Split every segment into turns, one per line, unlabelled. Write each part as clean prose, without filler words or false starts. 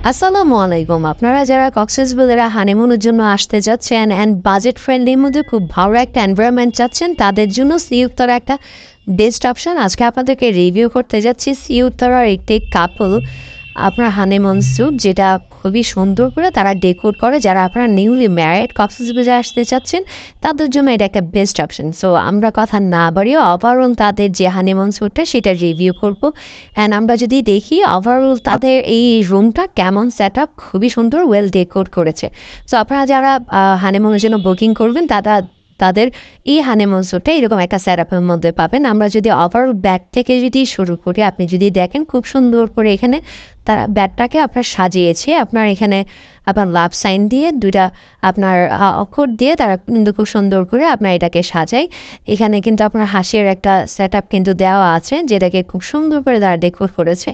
আসসালামু আলাইকুম। আপনারা যারা কক্সবাজারে হানিমুনের জন্য আসতে যাচ্ছেন অ্যান্ড বাজেট ফ্রেন্ডলির মধ্যে খুব ভালো একটা এনভায়রনমেন্ট চাচ্ছেন, তাদের জন্য সি উত্তরা একটা বেস্ট অপশন। আজকে আপনাদেরকে রিভিউ করতে যাচ্ছি সি উত্তরার একটি কাপল আপনার হানিমুন স্যুট, যেটা খুবই সুন্দর করে তারা ডেকোর করে। যারা আপনারা নিউলি ম্যারিড কক্সবাজারে আসতে চাচ্ছেন, তাদের জন্য এটা একটা বেস্ট অপশন। সো আমরা কথা না বাড়িয়ে ওভারঅল তাদের যে হানিমুন স্যুটটা সেটা রিভিউ করবো। অ্যান্ড আমরা যদি দেখি ওভারঅল তাদের এই রুমটা কেমন সেট আপ, খুবই সুন্দর, ওয়েল ডেকোর করেছে। সো আপনারা যারা হানিমুনের জন্য বুকিং করবেন তাদের এই হানিমুন স্যুটটা এরকম একটা সেট আপের মধ্যে পাবেন। আমরা যদি ওভারঅল ব্যাগ থেকে যদি শুরু করি, আপনি যদি দেখেন খুব সুন্দর করে এখানে তারা ব্যাগটাকে আপনার সাজিয়েছে। আপনার এখানে আপনার লাভ সাইন দিয়ে দুইটা আপনার অক্ষর দিয়ে তারা কিন্তু খুব সুন্দর করে আপনার এটাকে সাজায়। এখানে কিন্তু আপনার হাসির একটা সেট আপ কিন্তু দেওয়া আছে, যেটাকে খুব সুন্দর করে তারা ডেকোর করেছে।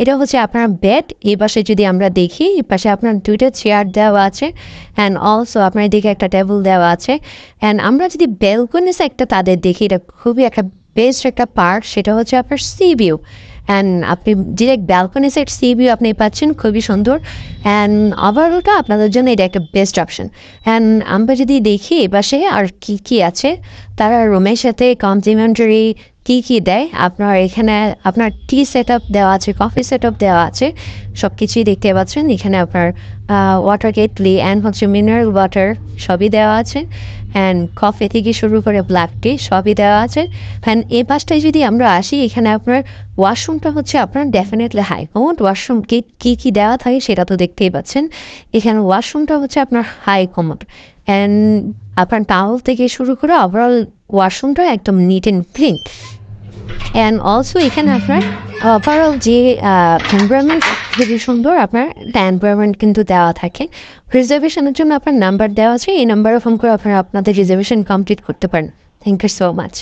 এটা হচ্ছে আপনার বেড। এই পাশে যদি আমরা দেখি, এই পাশে আপনার দুইটা চেয়ার দেওয়া আছে অ্যান্ড অলসো আপনার এদিকে একটা টেবিল দেওয়া আছে। অ্যান্ড আমরা যদি ব্যালকনিস একটা তাদের দেখি, এটা খুবই একটা বেস্ট একটা পার্ট, সেটা হচ্ছে আপনার সি ভিউ। অ্যান্ড আপনি direct balcony side C view আপনি পাচ্ছেন, খুবই সুন্দর। অ্যান্ড ওভারঅলটা আপনাদের জন্য এটা একটা বেস্ট অপশন। অ্যান্ড আমরা যদি দেখি এপাশে আর কি কি আছে, তারা রুমের সাথে কমপ্লিমেন্টারি কী কী দেয়। আপনার এখানে আপনার টি সেট আপ দেওয়া আছে, কফি সেট আপ দেওয়া আছে, সব কিছুই দেখতে পাচ্ছেন। এখানে আপনার ওয়াটার কেটলি অ্যান্ড হচ্ছে মিনারেল ওয়াটার সবই দেওয়া আছে। অ্যান্ড কফি থেকে শুরু করে ব্ল্যাক টি সবই দেওয়া আছে। অ্যান্ড এই পাশটায় যদি আমরা আসি, এখানে আপনার ওয়াশরুমটা হচ্ছে আপনার ডেফিনেটলি হাই কমোড। ওয়াশরুম কী কী দেওয়া থাকে সেটা তো দেখতেই পাচ্ছেন। এখানে ওয়াশরুমটা হচ্ছে আপনার হাই কমোড। অ্যান্ড আপনার টাওয়েল থেকে শুরু করে ওভারঅল ওয়াশরুমটা একদম neat and clean. And also এখানে আপনার ওভারঅল যে এনভায়রনমেন্ট খুবই সুন্দর, আপনার একটা এনভায়রনমেন্ট কিন্তু দেওয়া থাকে। রিজার্ভেশনের জন্য আপনার নাম্বার দেওয়া আছে, এই নাম্বারে ফোন করে আপনারা আপনাদের রিজার্ভেশন কমপ্লিট করতে পারেন। Thank you so much.